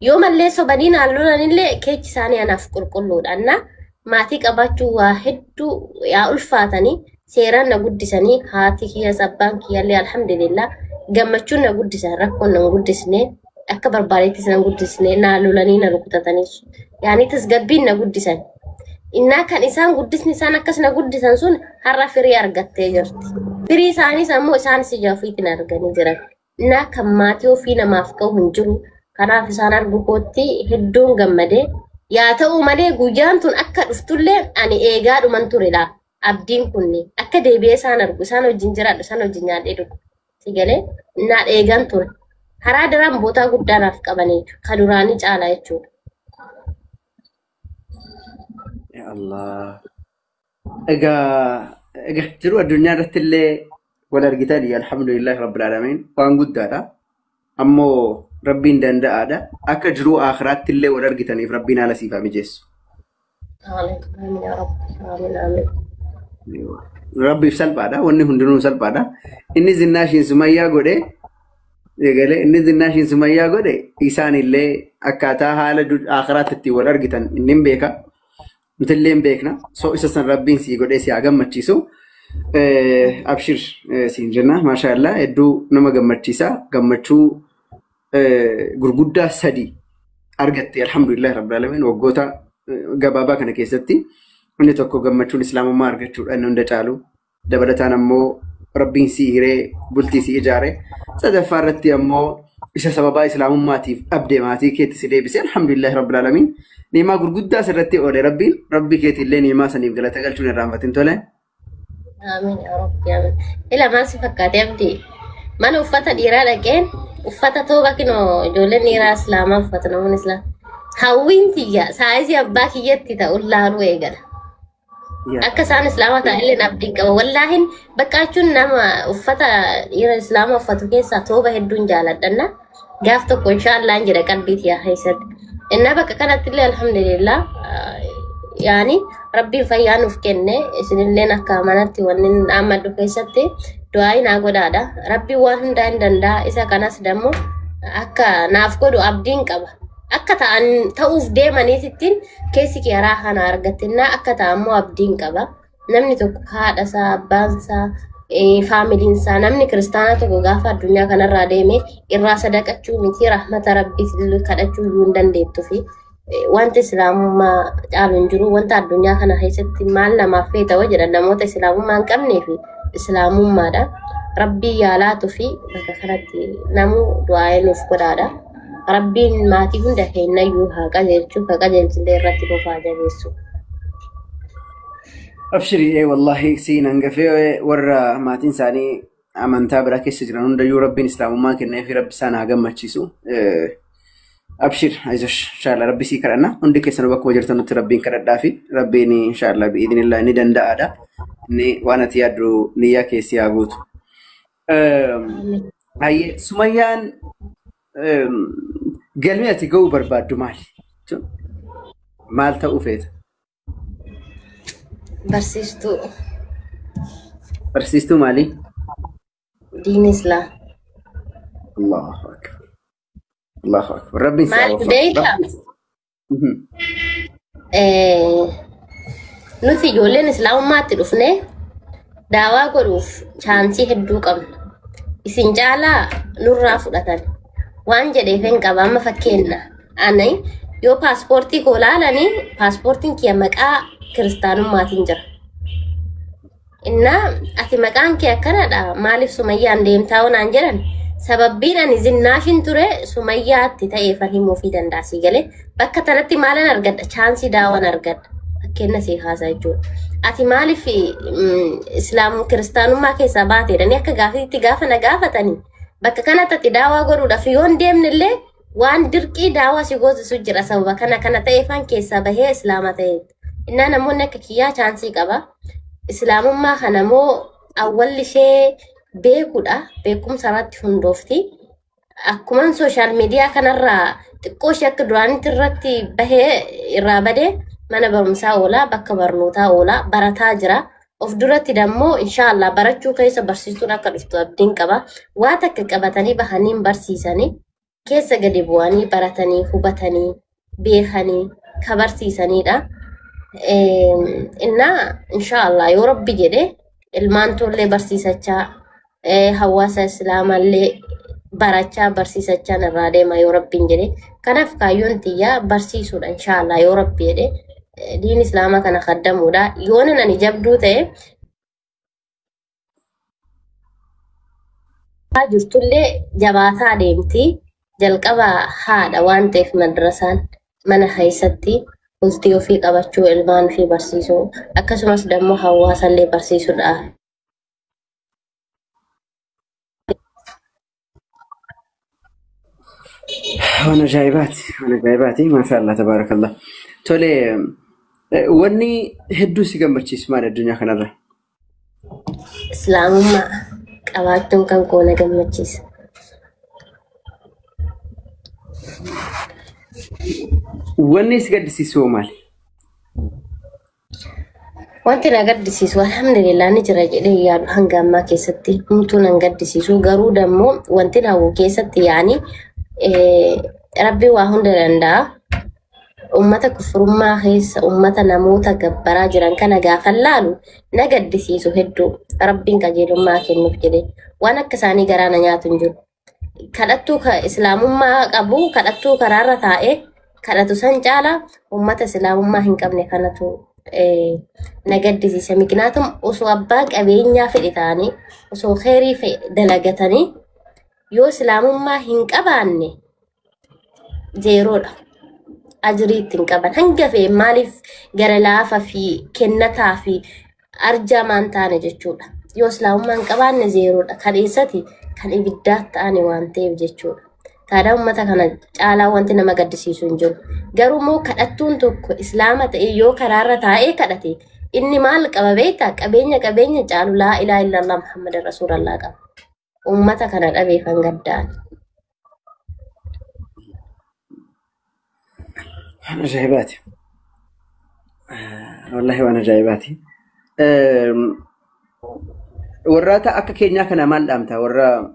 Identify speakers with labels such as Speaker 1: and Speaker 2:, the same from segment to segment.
Speaker 1: يوم اللي سبنين علونا اللي كيتش ثاني أنا أفكر كله أنا ما تيك أبغى واحد يا ألفاتني سيران نقول سني هاتي هي سبان كي اللي الحمد لله جمعتشون نقول سنة ركون نقول سنة أكبر باريتي سنة نقول سنة نالولاني نركضتني يعني تسجبين نقول سنة إننا كان إنسان قدسني سنة كسنا قدسان سون هرّا فري أرجعت تجرت فري ساني سامو إنسان سجافيتنا أرجعني جرت إننا كماتيو فينا ما فكوا هنجرو كنا في سنة رجوكوتي هدون جمده يا تاو مالي جوجان تون أكد أفتولة أني إيجاد ومن توريلا أبدين كوني أكد يبي سنة رجو سنة جنجرات سنة جنجات إدو سيجله نار إيجان تور هرّا درام بوتا قدام أفكابني خدوراني على يشوف
Speaker 2: يا الله اجا جرو الدنيا رتلي ولا رجتالي الحمد لله رب العالمين وان قد هذا أمو ربين دندا هذا أكجرو آخرات تلي ولا رجتاني ربنا على سيفا مجلس
Speaker 1: آمين يا رب آمين آمين
Speaker 2: ربي سلب هذا وإنه هندنو سلب هذا إني زناشين سمايا قدي يقول إني زناشين سمايا قدي إنسان اللي أكاتا حال آخرات تتي ولا رجتان إنهم بيكا مثلين بيكنا سو إساسا ربين سيقول إيسي عقم متشيسو أبشر سينجنا ما شاء الله يدو نما قم متشيسا قم متشو قرقودة سدي أرغتي الحمد لله رب العالمين وقوتا قبابا كان كيستي إني توقو قم متشو الإسلام ما أرغتشو أنه ندتالو دبلتان أمو ربين سيهري بلتي سيجاري سدفارتي أمو إسا سببا إسلام ماتي أبدي ماتي كيتي سيدي بسي الحمد لله رب العالمين نيما غرغدا سرتي اوري ربي كيتي لي نيما سنيف غلطا قالچون رحمتين توله
Speaker 1: آمين يا رب يا رب إلا ما سفكات يبدي من وفتا ديرا لكن وفتا توبا كنو جولة نيرا إسلاما وفتا نمون إسلام هاوين تيجا سايزي أباكي يتي تقول لها رويقا أكا سان إسلاما تقلي نبديك والله بكاچون نما وفتا ديرا إسلاما وفتو كيسا توبا هدون جالدنا قافتو إن شاء الله نجرى قلبيت يا حيث إنها بقى كانت اللي الحمد لله يعني ربي فيان وفكنة إسن لنا كامانتي ونن أمد كيستي دعائي ناقود هذا ربي وان دان دا إذا كان سدمو أكا نافقو دو أبدين كبا أكا تأوف ديما نيتين كيسي كي راحة نارغتنا أكا تأمو أبدين كبا نمني تكوكاد أسا بانسا فاميلين سا نمني كريستانا تكو غافا الدنيا كان الراديمي إرا صدقاتشو متي رحمة ربي سلوكاداتشو يوندن ديتو في وانت إسلام ما جعلن جرو وانت الدنيا كان حيثتي مالنا ما فيتا وجد نموت إسلام ما انكمني في إسلام ما دا ربي يالاتو في بكخرتي نمو دعاء نفقد هذا ربي ما تيهن دهين يوها قجلتشو فقجلتشو دي رتبو فاجا بيسو
Speaker 2: أبشري إيه والله سينا نقفي ورا ما تنساني أمانتا براكي سجرانون دا يو ربين إسلام ما كنا في رب سانا عقم ماتشيسو أبشر عايزش إن شاء الله ربي سيكرنا عندك سنة وقت وجرتنا ربين كرد دافي ربيني إن شاء الله بإذن الله ندن دا أدا ني وانا تيادرو نيا كيسي أغوت هاي سميان قلمي أتقو برباد مال مال تأوفيت برسيستو مالي
Speaker 1: دين إسلام
Speaker 2: الله أكبر الله أكبر ربي
Speaker 1: مالك ديكا نوتي جولين إسلام ما تلوفني دعوا قروف شانسي هدو قبل إسن جالا نور رافضتان وان جدي فين قبام فكينا أني يو باسبورتي كولا لاني باسبورتين كيا مكا كريستانو ما تنجر إننا أتي مكان كيا كندا مالف سميان ديم تاون أنجران سببين أن زناشين ترى سمية تتأي فهم مفيدا داسي قال بكة تنتي مالا نرقد چانسي داوا نرقد أكينا سيخاسا يجون أتي مالي في إسلام كريستانو ما كي ساباتي راني أكا غافي تغافة نغافة تاني بكة كانت تداوا قرو دفيون ديم نلي وان دركي داوا سيغوز سجر سببا كان تأي فان كي سابهي إسلامة إننا نمونا كيا چانسي قبا إسلام ما خنمو أول شيء beekuudha beekumsa irratti hundoofti akkuma social media kanarra xiqqoo shakka duraanitti irratti bahee irraa bade mana barumsaa oola bakka barnootaa oola barataa jira of duratti dammoo inshallah barachuu keessa barsiistuun akka dhuftu abdiin qaba waa takka qabatanii bahaniin barsiisanii keessa gadi bu'anii baratanii hubatanii beekanii ka barsiisanidha. Innaa inshaallah yoo rabbi jedhe ilmaan tollee barsiisachaa hawaasa islaamallee barachaa barsiisachaa irraa deema yoo rabbiin jedhe. Kanaaf kaayyoon tiyyaa barsiisuudha inshaallah yoo rabbi jedhe diin islaamaa kana kaddamuudha. Yoo ani jabduu ta'e jirtullee jabaataa deemti. Jalqaba haadha waan ta'eef madrasaan mana keessatti bultii ofii qabachuu ilmaan ofii barsiisuu akkasumas dammoo hawaasallee barsiisuudha.
Speaker 2: وانا جايباتي ما شاء الله تبارك الله. تولي وني هدو سيغمبرتشيس مال الدنيا كندا
Speaker 1: islaamummaa qabaachuun kan koona gammachiisa.
Speaker 2: وني سيغدسيسو مالي
Speaker 1: Wanti na gaddisiisu alhamdulillah ni jira jedhee yaadu hanga ammaa keessatti humtuu nan gaddisiisu garuu dammoo wanti na hawwu keessatti yaani rabbi waa hunda danda'a. Ummata kufurummaa keessa ummata namoota gabbaraa jiran kana gaafa laalu na gaddisiisu hedduu rabbiin qajeelummaa kennuuf jedhe waan akka isaanii garaa na nyaatu hin jiru. Kadhattuu islaamummaa qabu kadhattuu karaarra taa'ee kadhatu san caala ummata islaamummaa hin qabne kanatu na gaddisiisa. Mikinaatum osoo abbaa qabeenyaa fedhe ta'anii osoo khairii dalagatanii yoo islaamummaa hin qabaanne zeeroodha. Ajrii ittiin qaban hanga fe'e maaliif gara laafaa fi kennataa fi arjaamaan taane jechuudha. Yoo islaamummaa hin qabaanne zeeroodha. Kan eessatti kan ibiddaa ta'ani waan ta'eef jechuudha. Taadhaa uummata kana caalaa wanti nama gaddisiisu hin jiru. Garuu immoo kadhattuun tokko islaama ta'e yoo karaarra taa'ee kadhate inni maal qaba beektaa? Qabeenya caalu laa ilaaha illallah Muhammad rasuulallah qaba. Uummata kana dhabee kan gaddaan.
Speaker 2: أنا جايباتي والله وأنا جايباتي وراتا أكا كينيا كان مال دامتا ورا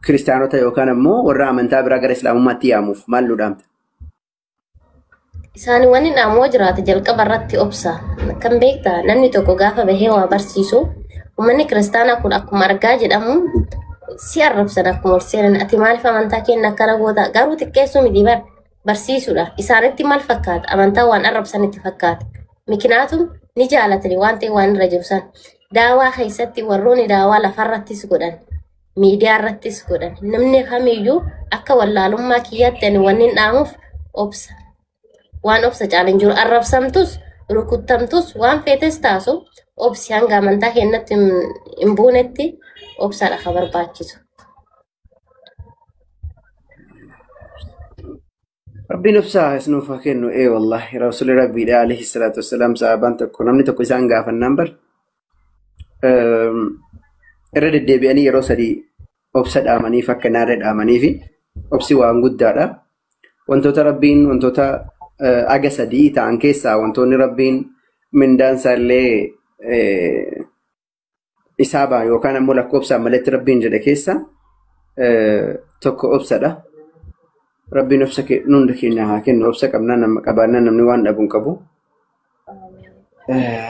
Speaker 2: كريستيانو تا يوكان مو ورا أمنتا براغر إسلام ما تياموف مال لو دامتا
Speaker 1: Isaanii wanni naammoo jiraate jalqaba irratti obsa. Kan beektaa namni tokko gaafa bahee waa barsiisu uummanni kiristaanaa kun akkuma argaa jedhamu si arrabsan akkuma seenan ati maaliif amantaa kenna akkana goota garuu xiqqeessuu miti barsiisuudha. Isaanitti maal fakkaata? Amantaa waan arrabsanitti fakkaata. Mikinaatum ni jaalatani waan ta'e waan irra jiru san. Daawaa keessatti warroonni daawaa lafarrattis godhan, miidiyaa irrattis godhan. Namni kamiyyuu akka wallaalummaa kiyyaatti ani wanni dhaamuuf obsa. Waan obsa caalan jiru arrabsamtus rukuttamtus waan feetes taasu obsi hanga amantaa kennatti hin buunetti obsaadha ka barbaachisu.
Speaker 2: ربي نفسها اسمه فاكنه ايه والله رسول ربي عليه الصلاة والسلام صحابان تكون نمني تكون سانغا في النمبر رد الدبي أني رسالي أبسط آمني فكنا رد آمني في أبسي وانجود دارا وانتو تربين وانتو تا أجسدي تانكيسا وانتو نربين من دان سالي إسابة يوكان مولا أبسا ملت ربين جدا كيسا تكو أبسطا ربي نفسك نندك إنها كن نفسك أبنا نم كبرنا نمنوان أبون كبو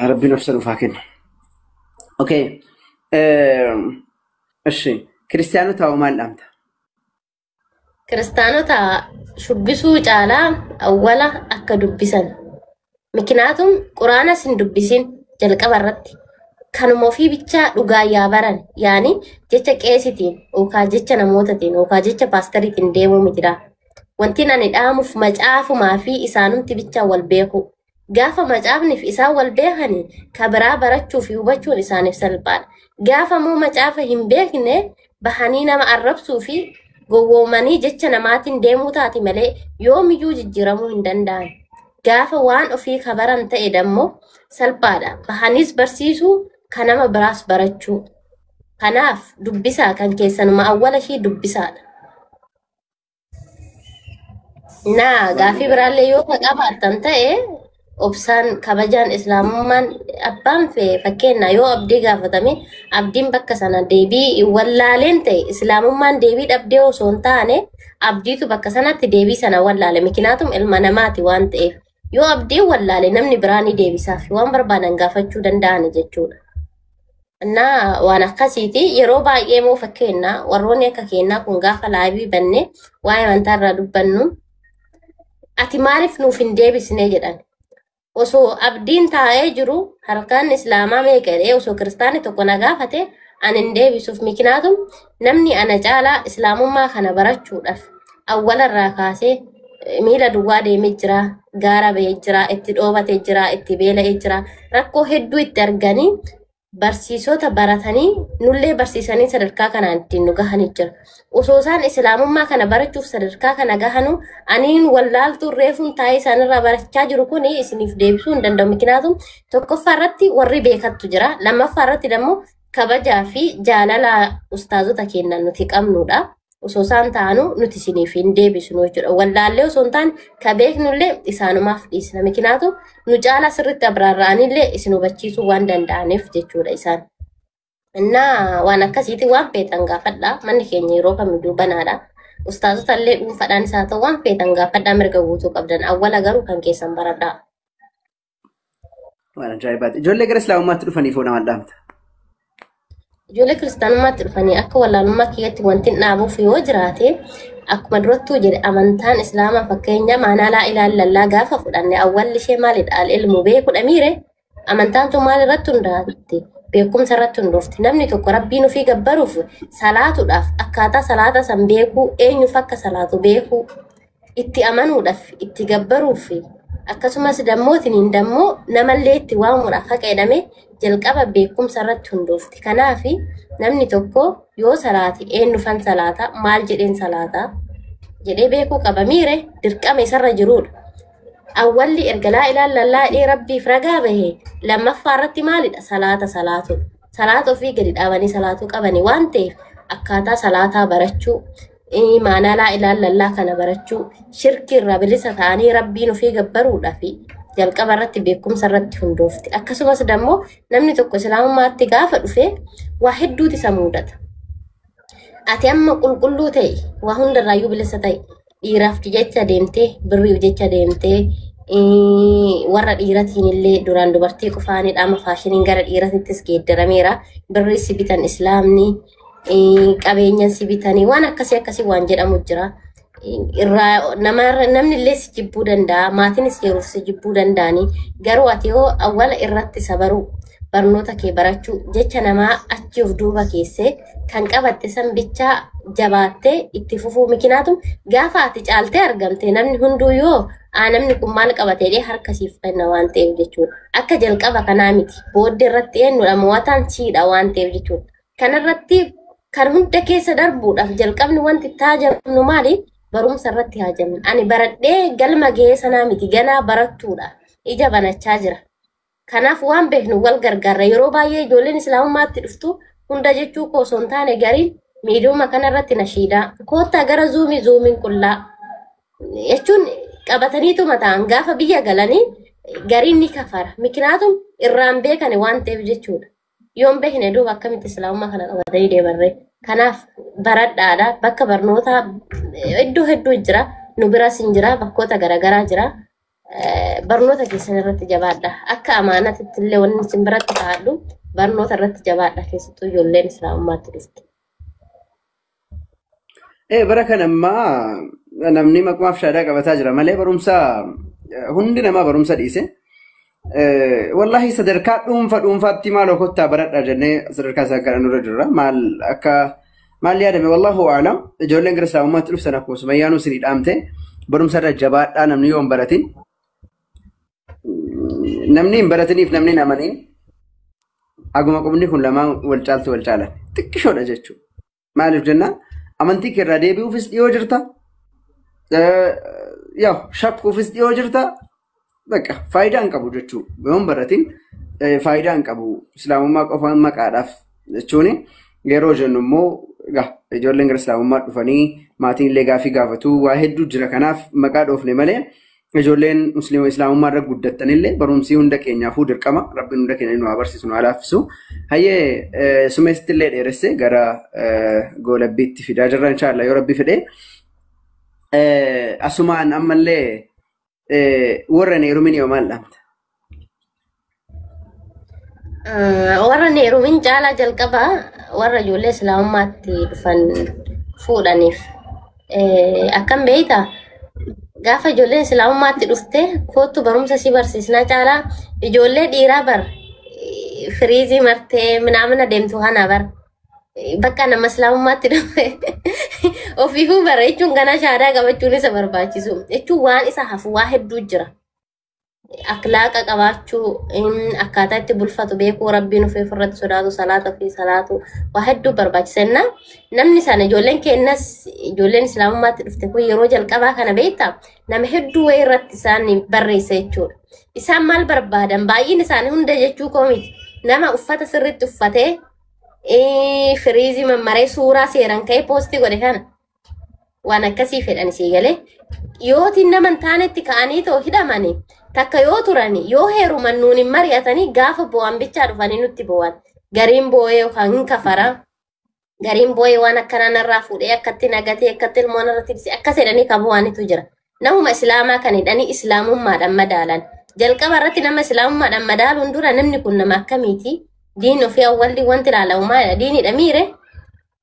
Speaker 2: ربي نفسك فاكن أوكي أشي كريستيانو تاو مال أمتا
Speaker 1: كريستيانو تا شبسو جالا أولا أكا دبسن مكناتم قرآن سن دبسن جلق برد كانوا موفي بيتشا لغايا بران يعني جيتشا كيسيتين وكا جيتشا نموتتين وكا جيتشا باستريتين ديمو مجرا wanti nani dhaamuuf macaafumaa fi isaanumti bicha wal beeku gaafa macaafniif isaa wal beekani kabraa barachuuf hubachuun isaaniif salphaadha. Gaafa moo macaafa hin beekne bahanii nama arrabsuu fi gowwoomanii jecha namaatiin deemuu taati malee yoomiyyuu jijjiiramuu hin danda'an. Gaafa waan ofii kabaran ta'e dammoo salphaadha. Bahaniis barsiisuu kan nama biraas barachuu. Kanaaf dubbisaa kan keessanuma awwala ishii dubbisaadha. Na gaafi biraallee yoo qabaatan ta'e obsaan kabajaan islaamummaan abbaan fee fakkeenya yoo abdii gaafatame abdiin bakka sana deebii wallaaleen ta'e islaamummaan deebii dhabdee osoo hin taane abdiitu bakka sanatti deebii sana wallaale mikinaatum ilma namaati waan ta'eef yoo abdii wallaale namni biraan ni deebisaaf waan barbaadan gaafachuu danda'an jechuudha. Naa waan akkasiiti yeroo baay'ee moo fakkeenya warroonni akka keenyaa kun gaafa laayivii banne waa'ee amantaa irraa dubbannu ati maaliif nuuf hin deebisne jedhan. Osoo abdiin taa'ee jiru harkaan islaamaa meeqadhee osoo kiristaanni tokko na gaafate ani hin deebisuuf mikinaatum namni ana caalaa islaamummaa kana barachuudhaaf awwalarraa kaasee miila duwwaa deemee jira gaara ba'ee jira itti dhoobatee jira itti beela'ee jira rakkoo hedduu itti arganii barsiisota baratanii nullee barsiisanii sadarkaa kanaan ittiin nu gahanii jira. Osoo isaan islaamummaa kana barachuuf sadarkaa kana gahanu aniin wallaaltuu reefuun taa'ee isaanirraa barachaa jiru kun isiniif deebisuu hin danda'u. Mikinaatum tokkoffaa irratti warri beekattu jira. Lammaffaa irratti immoo kabajaa fi jaalala ustaazota kennan nuti qabnudha. Osoo isaan taanu nuti isiniif hin deebisnu jechuudha. Wallaallee osoo hin taane ka beeknullee isaanumaaf dhiisna. Mikinaatum nu caala sirriitti abraarra'anillee isin hubachiisuu waan danda'aniif jechuudha isaan. Innaa waan akkasiiti waan feetan gaafadha. Manni keenya yeroo kamiyyuu banaadha. Ustaazota illee dhuunfaadhaan isaa ta'u waan feetan gaafadhaa mirga guutuu qabdan. Awwala garuu kan keessan baradhaa.
Speaker 2: Waan ajaa'ibaati. Ijoollee gara islaamummaatti dhufaniif oona maal dhaamta?
Speaker 1: Ijoollee kiristaanummaatti dhufanii akka wallaalummaa kiyyatti wanti dhaabuuf yoo jiraate akkuma durattuu jedhe amantaan islaamaa fakkeenya maanaa laa ilaallallaa gaafa fudhanne awwalli ishee maalidha ilmu beekudha miire amantaan tun maal irratti hundaa'atti beekumsa irratti hundoofti namni tokko rabbiin ofii gabbaruuf salaatuudhaaf akkaataa salaata san beekuu eenyuuf akka salaatu beekuu itti amanuudhaaf itti gabbaruuf akkasumas dammootiin dammoo namallee itti waamuudhaaf haqa jedhame jalqaba beekumsa irratti hundoofti. Kanaaf namni tokko yoo salaati eenyufan salaata maal jedheen salaata jedhee beekuu qaba miire dirqama isarra jirudha. Awwalli erga laa ilaallallaa dhee rabbiif ragaa bahe lammaffaa irratti maalidha salaata salaatu. Salaata ofii gadi dhaabanii salaatuu qabani waan ta'eef akkaataa salaataa barachuu maanaa laa ilaallallaa kana barachuu shirkii irraa bilisa ta'anii rabbiin ofii gabbaruudhaaf jalqaba irratti beekumsa irratti hundoofti. Akkasumas dammoo namni tokko islaamummaatti gaafa dhufe waa hedduuti isa mudata. Ati amma qulqulluu ta'e waa hundarraayyuu bilisa ta'e dhiiraaf jecha deemtee birriif jecha deemtee warra dhiiratiin illee duraan dubartii qofaanidha amma faashiniin gara dhiiratittis geeddarameera. Birri si bitan islaamni qabeenya si bitanii waan akkasii waan jedhamu jira. Namni illee si jibbuu danda'a maatiinis yeruuf si jibbuu danda'anii garuu ati yoo awwala irratti sabaruu barnoota kee barachuu jecha namaa achi of duuba keessee kan qabatte san bichaa jabaattee itti fufuu mikinaatum gaafa ati caaltee argamte namni hunduu yoo namni kun maal qabatee harka siif kenna waan ta'eef jechuudha. Akka jalqaba kanaa miti booddee irratti eenyudha mo'ataan siidha waan ta'eef jechuudha. Kanarratti kan hunda keessa darbuudhaaf jalqabni wanti taajabnu maali? Barumsa irratti haajaman. Ani baradhee galma gahee sanaa miti ganaa barattuudha. Ija banachaa jira. Kanaaf waan beeknu wal gargaarra yeroo baay'ee ijoolleen islaamummaatti dhuftu hunda jechuu koo osoo hin taane gariin miidhuma kanarratti nashiidaa. Koottaa gara zuumiin qullaa. Jechuun qabataniitu mataan gaafa biyya galanii gariin ni kafara. Mikinaatum irraan beekane waan ta'eef jechuudha. Yoon beekne duuba akkamitti islaamummaa kana qabatanii deemarree. Kanaaf baradhaadha bakka barnootaa iddoo hedduu jira nu biras hin jira bakkoota garaagaraa jira barnoota keessan irratti jabaadha akka amaanaatti illee wanni isin biratti taa'adhu barnoota irratti jabaadha keessattuu ijoolleen islaamummaatti dhufte.
Speaker 2: Bara kanammaa namni maqumaaf shaadaa qabataa jira malee barumsa hundi namaa barumsa dhiise. Wallahi sadarkaa dhuunfaatti maal okottaa baradhaa jennee sadarkaa isaa gara nurra jirra maal akka maal yaadame wallahu a'lam ijoolleen gara islaamummaatti dhuftan akkuma sumayyaanuu isinii dhaamte barumsa irra jabaadhaa namni yoo hin baratin namni hin baratiniif namni hin amaniin aguma qubni kun lamaan wal caaltu wal caalan xiqqishoodha jechuudha. Maaliif jennaan amantii keerraa deebi'uufis dhiyoo jirta shakkuufis dhiyoo jirta. Bakka faayidaan qabu jechuudha. Yoon baratin faayidaan qabu islaamummaa qofaan maqaadhaaf jechuun yeroo jennu immoo ijoolleen gara islaamummaa dhufanii maatiin illee gaafii gaafatu waa hedduu jira kanaaf maqaa dhoofne malee ijoolleen musliima islaamummaa irra guddatan illee barumsii hunda keenyaafuu dirqama rabbiin hunda keenya nu barsiisu nu alaaffisu hayyee sumeessitti illee dheeresse gara goolabbiitti fidaa jirra inshaalla yoo rabbi fedhe asumaan ammallee warra neerumin yoo maal dhamta
Speaker 1: warra neerumin caalaa jalqaba warra ijoollee islaamummaatti dhufan fuudhaniif akkam beeyta gaafa ijoolleen islaamummaatti dhufte kootu barumsa si barsiisna caalaa ijoollee dhiiraa bar firiizii martee minaamina deemtu kana bar bakka nama islaamummaatti dhufe ofiifuu bara jechuun gana shaadaa qabachuun isa barbaachisu jechuun waan isa hafu waa hedduu jira akhlaaqa qabaachuu akkaataa itti bulfatu beekuu rabbiin ofii irratti sodaatu salaata fi salaatu waa hedduu barbaachisanna namni sana ijoolleen kennas ijoolleen islaamummaatti dhufte kun yeroo jalqabaa kana beektaa nama hedduu wayii irratti isaan barreessa jechuudha isaan maal barbaadan baay'een isaanii hunda jechuu koomiti nama uffata sirriitti uffatee firiizii mammaree suuraa seeran ka'ee poostii godhe kana waan akkasii fedhan isii galee yootiin nama hin taanetti ka'anii too hidhamanii takka yoo turani yoo heeruman nuun hin mari'atanii gaafa bo'an bichaa dhufanii nutti bo'an gariin bo'ee yookaan kafara gariin bo'ee waan akkanaa narraa fuudhee akkatti nagatee akkatti ilmoon irratti ibsi akkas jedhanii qabuwaanitu jira namuma islaamaa kan hidhanii islaamummaadhaan madaalan jalqaba irratti nama islaamummaadhaan madaaluun dura namni kun nama akkamiiti diin ofii awwalli wanti ilaalamumaadha diinidha miire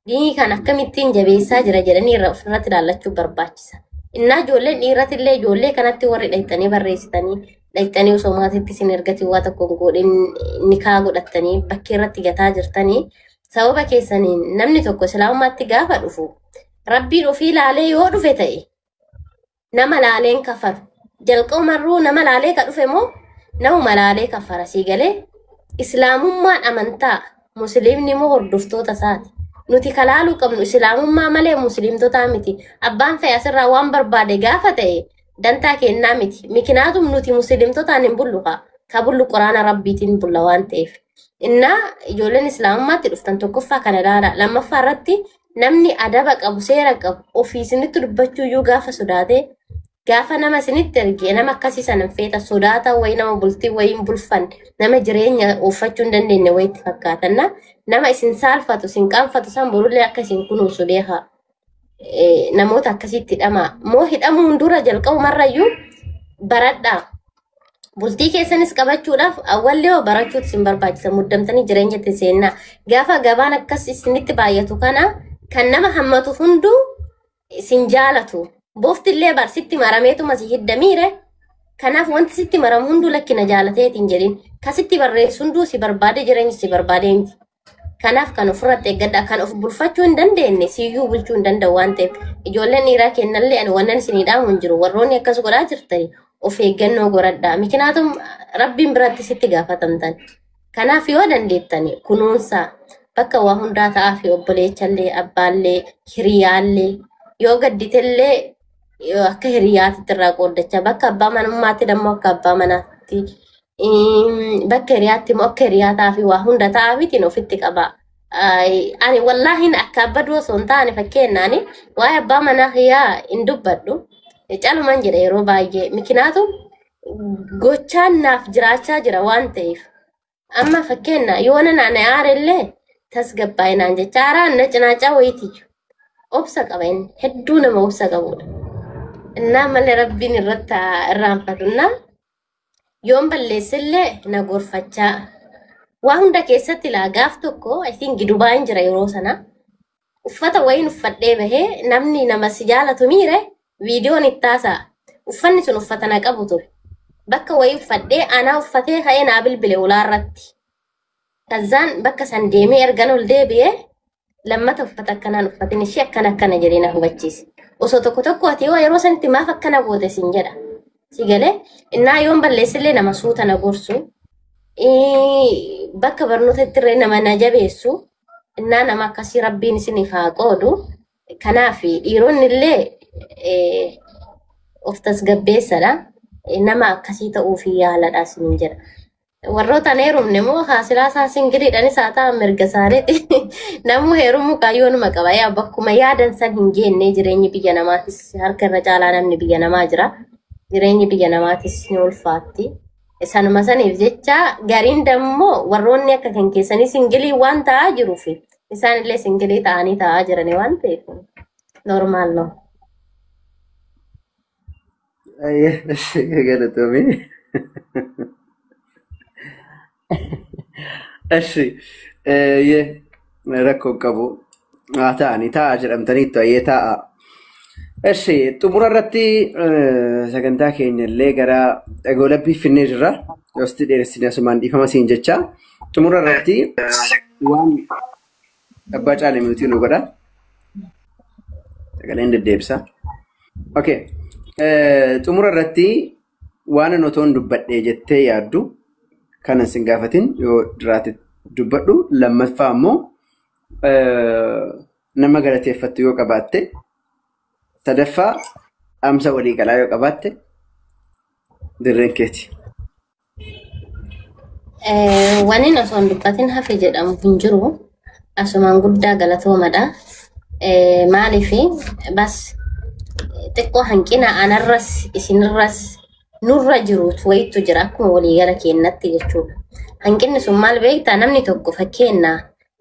Speaker 1: diinii kan akkamittiin jabeessaa jira jedhanii irra ofirratti ilaallachuu barbaachisa. Innaa ijoolleen dhiiratillee ijoollee kanatti warri dhaqxanii barreessitanii dhaqxanii osoo maatiitti isin ergatii waa tokko godhin nikaa godhattanii bakkee irratti gataa jirtanii sababa keessaniin namni tokko islaamummaatti gaafa dhufu rabbiin ofii laalee yoo dhufe ta'e nama laaleen kafaru jalqabumarruu nama laalee ka dhufe moo namuma laalee kafara sii galee islaamummaan amantaa musliimni moo hordoftoota isaati. Nuti kalaaluu qabnu islaamummaa malee musliimtotaa miti abbaan fa'aa asirraa waan barbaade gaafa ta'e dantaa kennaa miti mikinaatum nuti musliimtotaan hin bullu ka bullu quraana rabbiitiin bulla waan ta'eef innaa ijoolleen islaamummaatti dhuftan tokkoffaa kana ilaala lammaffaa irratti namni adaba qabu seera qabu ofii isinitti dubbachuu iyyuu gaafa sodaate gaafa nama isinitti ergee nama akkasii sana feeta sodaata wayii nama bultii wayii hin bulfan nama jireenya uffachuu hin dandeenye wayiitti fakkaatanna nama isin saalfatu isin qaanfatu san borullee akka isin kunuunsu beekaa namoota akkasitti hidhamaa moo hidhamuun dura jalqabumarrayyuu baradhaa bultii keessanis qabachuudhaaf awwallee oo barachuutu isin barbaachisa muddamtanii jireenyatti seennaa gaafa gabaan akkas isinitti baay'atu kana kan nama hammatu hunduu isin jaalatu booftillee barsitti marameetuma si hiddamiire kanaaf wanti sitti maramu hunduu lakkina jaalateetiin jedhin kasitti barreessu hunduu si barbaade jireenyi si barbaade miti kanaaf kan ofirratti eeggadha kan of bulfachuu hin dandeenye siyyuu bulchuu hin danda'u waan ta'eef ijoolleen dhiiraa kennallee ani wannan isinii dhaamu hin jiru warroonni akkas godhaa jirtani of eeggannoo godhadhaa mikinaatum rabbiin biratti sitti gaafatamtan kanaaf yoo dandeettani kunuunsaa bakka waa hundaa ta'aa fi obboleechallee abbaallee hiriyaallee yoo gadditellee akka hiriyaatitti irraa qooddachaa bakka abbaa manummaatti dammoo akka abbaa manaatti bakka hiriyaatti immoo akka hiriyaataa fi waa hunda ta'aafiitiin ofitti qaba. Ani wallaahin akka abbaduu osoo hin taane fakkeenyaani waa'ee abbaa manaa hiriyaa hin dubbadhu calumaan jedha yeroo baay'ee mikinaatu gochaan naaf jiraachaa jira waan ta'eef amma fakkeenya yoo nana aarellee tasgabbaa'inaan jecha aaraan na cinaacaa wayiitiyyuu obsa qaba inni hedduu nama obsa qabudha. Innaa malee rabbiin irratti irraanfatuna yoon balleessillee na gorfachaa waa hunda keessatti laagaaf tokko I think gidubaa hin jira yeroo sana uffata wayiin uffadhee bahee namni nama si jaalatu miire viidiyoon ittaasaa uffanni sun uffata na qabu ture bakka wayii uffadhee anaa uffatee ka'ee naa bilbile ulaarratti kazaan bakka san deemee ergan ol deebi'ee lammata uffata akkanaan uffatin ishee akkana jedhee na hubachiise osoo tokko ati yeroo sanitti maaf akkana goote sin jedha si galee innaa yoon balleessillee nama suuta na gorsu bakka barnoota ittirree nama na jabeessu innaa nama akkasii rabbiin isiniif haa qoodu kanaaf dhiironni illee of tasgabbeessadha nama akkasii ta'uufi yaaladha sin jedha warroota heerumne moo haasilaa isaa singiriidhanis haa ta'an mirga isaaniiti namuu heerumuu kaayyoonuma qaba bakkuma yaadan san hin geenne jireenyi biyya namaatis harka irra caalaa namni biyya namaa jira jireenyi biyya namaatis ni ulfaatti. Sanuma saniif jecha gariin dammoo warroonni akka kan keessanii singilii waan ta'aa jiruuf isaanillee singilii ta'anii ta'aa jirani waan ta'eef normaal no.
Speaker 2: Galatoomi. Eshi rakkoo qabu haa ta'anii taa'aa jedhamtaniittu ayyee taa'aa. Eshi xumura irratti sagantaa keenya illee gara goolabbii finnee jirra. Yosti dheeressine asumaan dhiifama siin jecha. Xumura irratti waan abbaa caalee minuutii nu godha. Sagaleen deddeebisa. Okay. Xumura irratti waan an otoon dubbadhee jettee yaaddu kanan sin gaafatin yoo diraate dubbadhu lammaffaa immoo nama galateeffattu yoo qabaatte sadaffaa amsa walii galaa yoo qabaatte dirreen keeti.
Speaker 1: Waniin osoo hin dubbatin hafe jedhamu hin jiru asumaan guddaa galatoomadha. Maaliif bas xiqqoo hanqina anarras isinirras nurra jirutu wayitu jira akkuma waliigala keenyatti jechuudha. Hanqinni sun maal beektaa namni tokko fakkeenyaa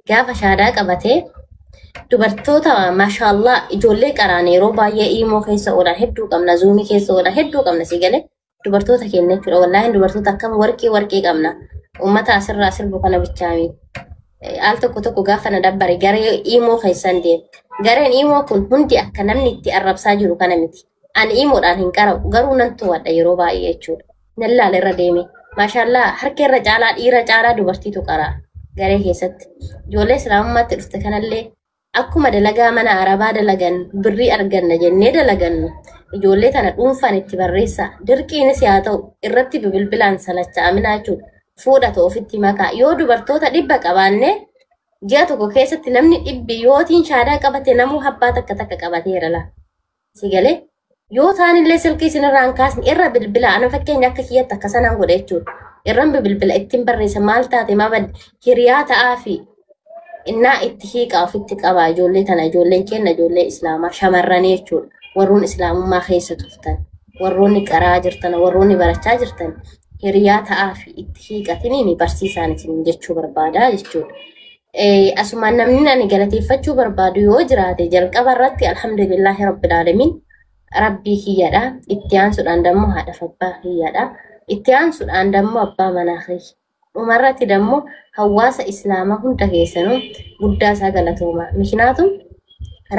Speaker 1: gaafa shaadaa qabatee dubartoota maashaallah ijoollee qaraan yeroo baay'ee imoo keessa oolan hedduu qabna zuumii keessa oolan hedduu qabna si galee dubartoota keenya jechuudha. Wallaahi dubartoota akkam warqee qabna uummata asirraa sirbu kana bichaami. Al tokko gaafa na dabbare garee imoo keessan deemu. Gareen imoo kun hundi akka namni itti arrabsaa jiru kana miti. Ani imoodhaan hin qara'u garuu nan to'adha yeroo baay'ee jechuudha. Nan laala irra deeme. Maashaallah harka irra caalaa dhiira caalaa dubartiitu qara'a garee keessatti. Ijoollee islaamummaatti dhufte kanallee akkuma dalagaa mana arabaa dalagan birrii arganna jennee dalagannu ijoollee tana dhuunfaan itti barreessa. Dirqiinis haa ta'u irratti bilbilaan salacha'amina jechuudha. Fuudhatu ofitti makaa yoo dubartoota 100 qabaanne ji'a tokko keessatti namni 100 yootiin shaadaa qabate namuu habbaa takka qabateera la. Si galee yoo taanillee silkii isinirraan kaasni irra bilbila ana fakkeenya akka kiyyatti akka sanaan godha jechuudha. Irran bilbila ittiin barreessa maal taate mabad hiriyaa ta'aa fi innaa itti hiiqaa ofitti qabaa ijoollee tana ijoolleen keenya ijoollee islaamaa shamarranii jechuudha. Warroon islaamummaa keessa turtan warroonni qaraa jirtan warroonni barachaa jirtan hiriyaa ta'aa fi itti hiiqatiniin barsiisaan isin jechuu barbaada jechuudha. Asumaan namni ani galateeffachuu barbaadu yoo jiraate jalqaba irratti alhamdulillahi rabbil aalamiin rabbii kiyyaadha. Itti aansuudhaan dammoo haadha abbaa kiyyaadha. Itti aansuudhaan dammoo abbaa manaa kiyya. Dhumarratti dammoo hawaasa islaamaa hunda keessanuu guddaa isaa galatooma. Miknaatum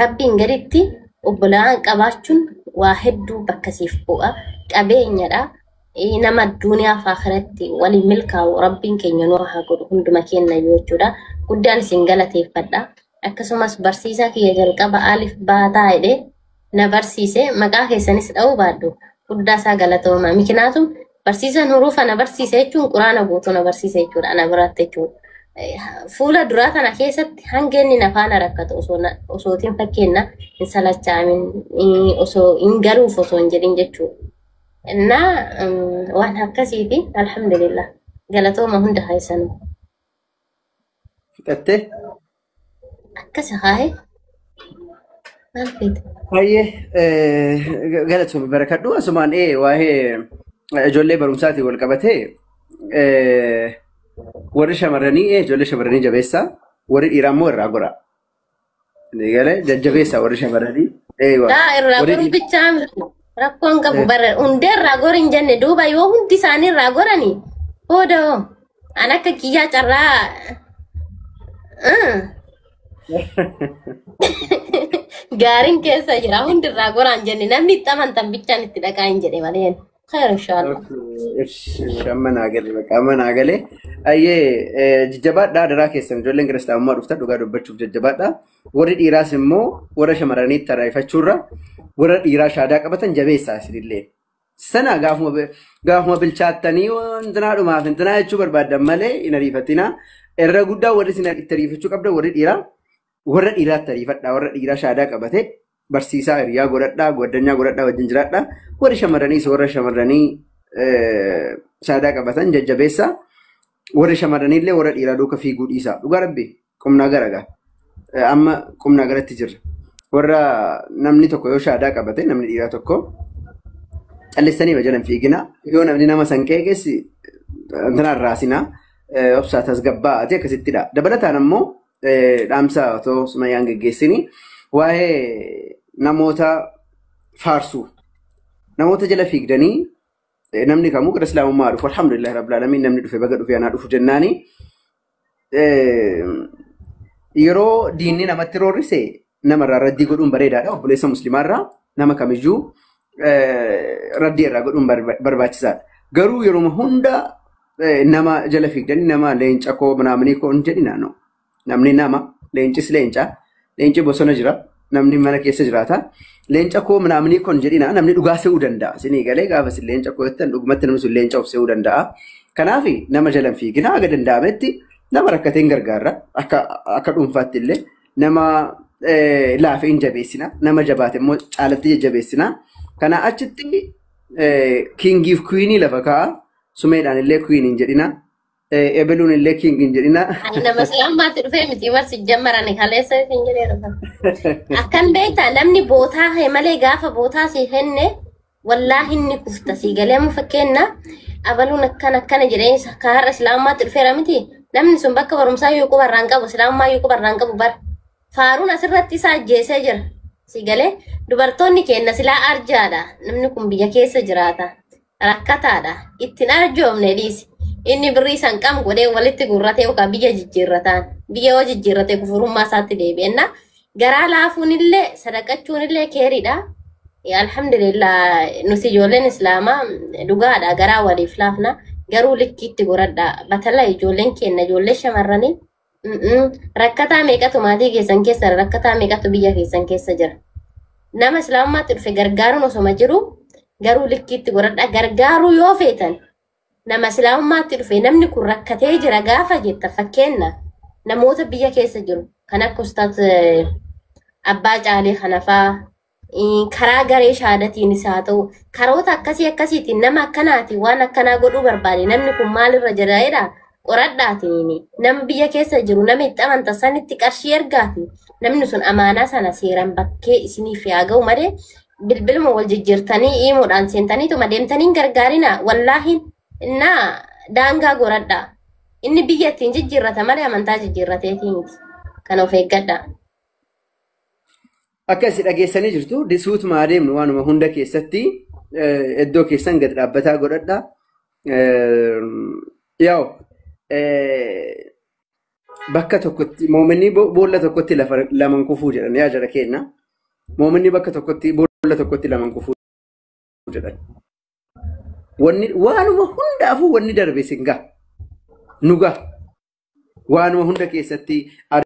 Speaker 1: rabbiin gaditti obbolaan qabaachuun waa hedduu bakka siif bu'a. Qabeenyadha. Nama duniyaa fi akhiratti waliin milkaa'u rabbiin keenya nu haa godhu hunduma keenya jechuudha. Guddaan isin galateeffadha. Akkasumas barsiisaa kiyya jalqaba alif baataa jedhee na barsiise maqaa keessanis dha'uu baadhu guddaa isaa galatooma. Miknaatum barsiisaan huruufa na barsiise jechuun quraana guutuu na barsiise jechuudha ana biraatti jechuudha. Fuula duraa kana keessatti hanga inni nafaana rakkatu osootiin fakkeenya hin salachaamin osoo hin galuuf osoo hin jedhin jechuudha. Innaa waan akkasiiti alhamdulillah galatooma hunda haisanu.
Speaker 2: Fixattee?
Speaker 1: Akkasa haa'e maal feete?
Speaker 2: Baay'ee galatooma barakadhu asumaan waa'ee ijoollee barumsaatiin wal qabatee warri shamarranii ijoollee shamarranii jabeessaa warri dhiiraa immoo irraa gora. Jajjabeessaa warri shamarranii.
Speaker 1: Irraa goru bichaa rakkoon qabu bara hundee irraa gorin jenne duuba yoo hundi isaanii irraa goranii booda'oo an akka kiyyaa carraa gaariin keessa jira hundi irraa goraan jenne namni itti amantan bichaan itti dhaqaa hin jedhe malee خير إن شاء الله.
Speaker 2: شمنا قلي مكامنا قلي أيه ججبات دا دراك يسمى جولين كريستا أمور أفتح دوغا بتشوف ججبات دا ورد إيراس مو ورد شمراني ترى يفتشورا ورد إيراس هذا كبتن جبيس أسير الليل سنة قافوا بالشات تاني وانتنا ما فنتنا يشوفر بعد مالي إن ريفتنا الرجودا ورد سنة التريف شو قبل ورد إيرا تريفت دا ورد إيراس هذا كبته barsiisaa hiriyaa godhadhaa goddanyaa godhadhaa wajjin jiraadhaa warri shamarranii saadaa qabatan jajjabeessaa warri shamarraniillee warra dhiiraa duuka fiiguu dhiisaa dhugaa rabbi qumnaa garagaa amma qumnaa garatti jirra warra namni tokko yoo saadaa qabate namni dhiiraa tokko callisanii bajalan fiigina yoo namni nama sanqee keessi antanaan raasina obsaatas gabbaa'ate akkasittidha. Dabalataan ammoo dhaamsa otoo Sumayyaan geggeessini waa'ee namoota faarsuu namoota jala fiigdanii namni kamuu gara islaamummaa dhufu alhamdulillah rabbil alamin namni dhufe baga dhufe anaa dhufu jennaani yeroo diinni namatti roorrise namarraa raddii godhuun bareedaadha. Obboleessa muslimaarraa nama kamiyyuu raddii irraa godhuun barbaachisaadha. Garuu yeroo hunda nama jala fiigdanii nama leenca koo manaamanii koo hin jedhina no. Namni nama leencis leenci bosona jira namni mana keessa jiraata leenca koo manaamanii koo hin jedhina namni dhugaa se'uu danda'a. Isinii galee gaafa sin leenca koo jettan dhugumatti namni sun leenca of se'uu danda'a. Kanaaf nama jala fiigina aga danda'ametti nama rakkateen gargaarra akka dhuunfaatti illee nama laafee hin jabeessina nama jabaate immoo caalatti jajjabeessina. Kana achitti kingiif kuinii lafa kaa'a sumeedhaan illee kuiniin jedhina ebeluun illee kingiin jedhina.
Speaker 1: Nama islaammaatti dhufee miti warsi jammarani kaleessa hin jedheeru. Akkan beektaa namni bootaa malee gaafa bootaa si henne wallaahi inni kufta si galeemu fakkeenna abaluun akkana jedheensa kaarra islaammaatti dhufeera miti. Namni sun bakka barumsaa yoo qubarraan qabu islaamummaa yoo qubarraan qabu bar faaruun asirratti isaa ajjeesee jira. Si galee dubartoonni keenya silaa arjaadha. Namni kun biyya keessa jiraata. Rakkataadha. Ittiin arjoomne dhiisi. Inni birrii san qam godhee walitti gurratee yookaan biyya jijjiirrataan. Biyya yoo jijjiirratee kufurummaa isaatti deebi'enna. Garaa laafuun illee sadaqachuun illee keeriidha. Alhamdulillah nuti ijoolleen islaamaa dhugaadha garaa waliif laafna. Garuu likkiitti goradha. Batala ijoolleen keenya ijoollee shamarranii rakkataa meeqatu maatii keessan keessa rakkataa meeqatu biyya keessan keessa jira. Nama islaamummaatti dhufe gargaaruun osoma jiru garuu likkiitti goradha. Gargaaruu yoo feetan nama islaamummaatti dhufe namni kun rakkatee jira gaafa jetta fakkeenna namoota biyya keessa jiru kan akka ustaat abbaa caalee kanafaa karaa garee shaadatiin isaa ta'u karoota akkasiitiin nama akkanaati waan akkanaa godhuu barbaade namni kun maalirra jiraedha qoradhaatiin nama biyya keessa jiru nama itti amanta sanitti qarshii ergaati namni sun amaanaa sana seeran bakkee isiniif yaa ga'u malee bilbiluma wal jijjiirtanii himuudhaan seentaniituma deemtaniin gargaarina wallaahi innaa daangaa goradhaa inni biyya ittiin jijjiirrata malee amantaa jijjiirrateetii miti kan of eeggadha.
Speaker 2: Akkasi dhageessanii jirtu disuutuma adeemnu waanuma hunda keessatti iddoo keessan gad dhaabbataa godhadha. Yaa'u bakka tokkotti moominni boolla tokkotti laman kufuu jedhan yaa jara keenya. Moominni bakka tokkotti boolla tokkotti laman kufuu jedhan. Waanuma hundaafuu wanni darbe singaa nugaa waanuma hunda keessatti